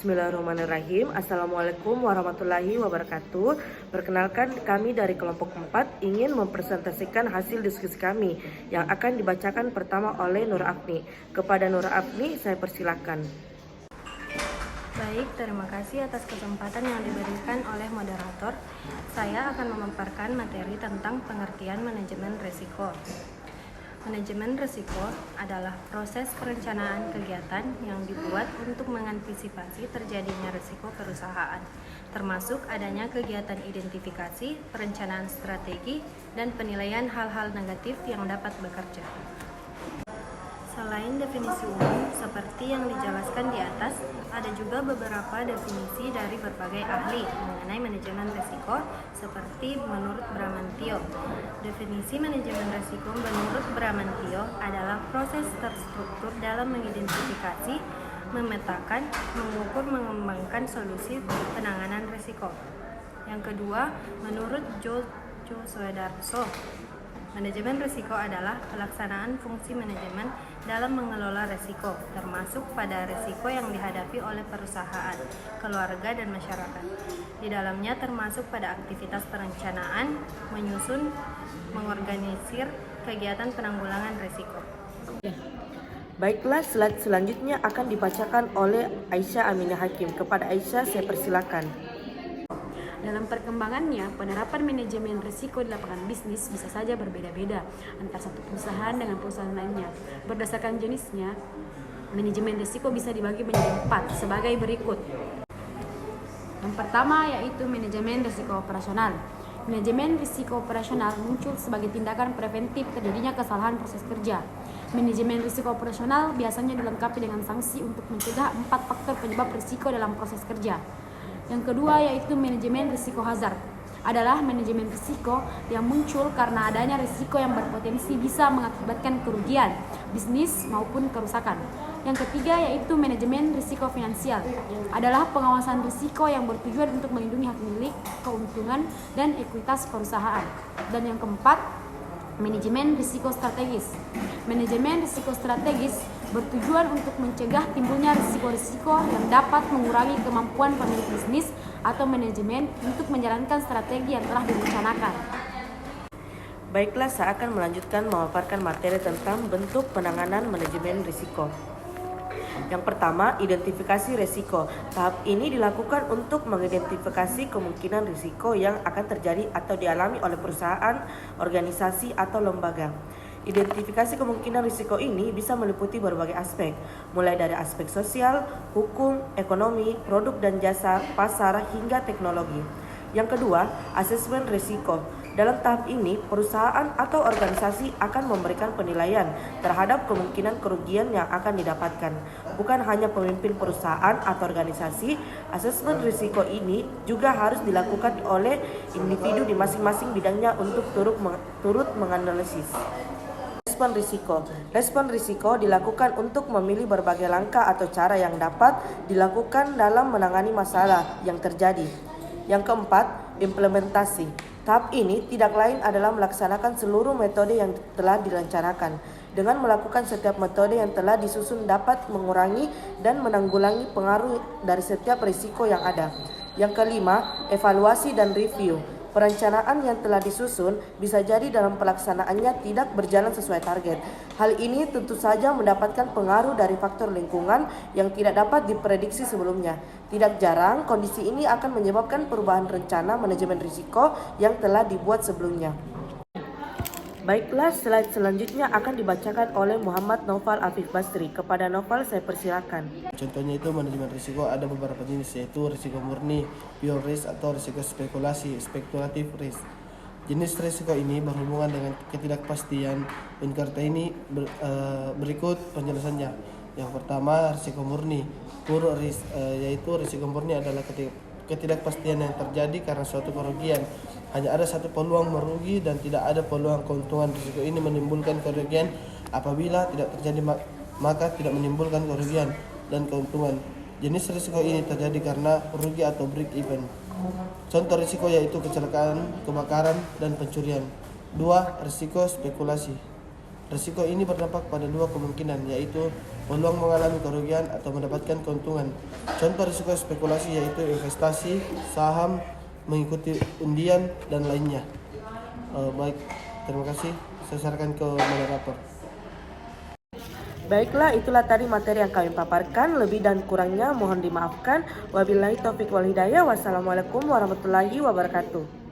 Bismillahirrahmanirrahim. Assalamualaikum warahmatullahi wabarakatuh. Perkenalkan, kami dari kelompok 4 ingin mempresentasikan hasil diskusi kami yang akan dibacakan pertama oleh Nur Afni. Kepada Nur Afni, saya persilakan. Baik, terima kasih atas kesempatan yang diberikan oleh moderator. Saya akan memaparkan materi tentang pengertian manajemen risiko. Manajemen risiko adalah proses perencanaan kegiatan yang dibuat untuk mengantisipasi terjadinya risiko perusahaan, termasuk adanya kegiatan identifikasi, perencanaan strategi, dan penilaian hal-hal negatif yang dapat bekerja. Selain definisi umum seperti yang dijelaskan di atas, ada juga beberapa definisi dari berbagai ahli mengenai manajemen risiko seperti menurut Bramantio. Definisi manajemen risiko menurut Bramantio adalah proses terstruktur dalam mengidentifikasi, memetakan, mengukur, mengembangkan solusi penanganan risiko. Yang kedua, menurut Jojo Soedarso, manajemen risiko adalah pelaksanaan fungsi manajemen dalam mengelola risiko, termasuk pada risiko yang dihadapi oleh perusahaan, keluarga, dan masyarakat. Di dalamnya termasuk pada aktivitas perencanaan, menyusun, mengorganisir kegiatan penanggulangan risiko. Baiklah, slide selanjutnya akan dibacakan oleh Aisyah Aminah Hakim. Kepada Aisyah, saya persilakan. Dalam perkembangannya, penerapan manajemen risiko di lapangan bisnis bisa saja berbeda-beda antara satu perusahaan dengan perusahaan lainnya. Berdasarkan jenisnya, manajemen risiko bisa dibagi menjadi 4 sebagai berikut. Yang pertama yaitu manajemen risiko operasional. Manajemen risiko operasional muncul sebagai tindakan preventif terjadinya kesalahan proses kerja. Manajemen risiko operasional biasanya dilengkapi dengan sanksi untuk mencegah 4 faktor penyebab risiko dalam proses kerja. Yang kedua yaitu manajemen risiko hazard. Adalah manajemen risiko yang muncul karena adanya risiko yang berpotensi bisa mengakibatkan kerugian bisnis maupun kerusakan. Yang ketiga yaitu manajemen risiko finansial. Adalah pengawasan risiko yang bertujuan untuk melindungi hak milik, keuntungan, dan ekuitas perusahaan. Dan yang keempat, manajemen risiko strategis. Manajemen risiko strategis bertujuan untuk mencegah timbulnya risiko-risiko yang dapat mengurangi kemampuan pemilik bisnis atau manajemen untuk menjalankan strategi yang telah direncanakan. Baiklah, saya akan melanjutkan memaparkan materi tentang bentuk penanganan manajemen risiko. Yang pertama, identifikasi risiko. Tahap ini dilakukan untuk mengidentifikasi kemungkinan risiko yang akan terjadi atau dialami oleh perusahaan, organisasi, atau lembaga. Identifikasi kemungkinan risiko ini bisa meliputi berbagai aspek, mulai dari aspek sosial, hukum, ekonomi, produk dan jasa, pasar, hingga teknologi. Yang kedua, asesmen risiko. Dalam tahap ini, perusahaan atau organisasi akan memberikan penilaian terhadap kemungkinan kerugian yang akan didapatkan. Bukan hanya pemimpin perusahaan atau organisasi, asesmen risiko ini juga harus dilakukan oleh individu di masing-masing bidangnya untuk turut menganalisis. Respon risiko dilakukan untuk memilih berbagai langkah atau cara yang dapat dilakukan dalam menangani masalah yang terjadi. Yang keempat, implementasi. Tahap ini tidak lain adalah melaksanakan seluruh metode yang telah direncanakan. Dengan melakukan setiap metode yang telah disusun dapat mengurangi dan menanggulangi pengaruh dari setiap risiko yang ada. Yang kelima, evaluasi dan review. Perencanaan yang telah disusun bisa jadi dalam pelaksanaannya tidak berjalan sesuai target. Hal ini tentu saja mendapatkan pengaruh dari faktor lingkungan yang tidak dapat diprediksi sebelumnya. Tidak jarang, kondisi ini akan menyebabkan perubahan rencana manajemen risiko yang telah dibuat sebelumnya. Baiklah, slide selanjutnya akan dibacakan oleh Muhammad Noval Afif Basri. Kepada Noval, saya persilakan. Contohnya itu manajemen risiko ada beberapa jenis, yaitu risiko murni, pure risk, atau risiko spekulasi, speculative risk. Jenis risiko ini berhubungan dengan ketidakpastian. Pencipta ini berikut penjelasannya. Yang pertama, risiko murni, pure risk, yaitu risiko murni adalah ketidakpastian yang terjadi karena suatu kerugian. Hanya ada satu peluang merugi dan tidak ada peluang keuntungan. Risiko ini menimbulkan kerugian apabila tidak terjadi maka tidak menimbulkan kerugian dan keuntungan. Jenis risiko ini terjadi karena rugi atau break even. Contoh risiko yaitu kecelakaan, kebakaran, dan pencurian. 2. Risiko spekulasi. Risiko ini berdampak pada dua kemungkinan, yaitu peluang mengalami kerugian atau mendapatkan keuntungan. Contoh risiko spekulasi yaitu investasi, saham, mengikuti undian, dan lainnya. Baik, terima kasih. Saya sarankan ke moderator. Baiklah, itulah tadi materi yang kami paparkan. Lebih dan kurangnya mohon dimaafkan. Wabillahi taufiq wal hidayah. Wassalamualaikum warahmatullahi wabarakatuh.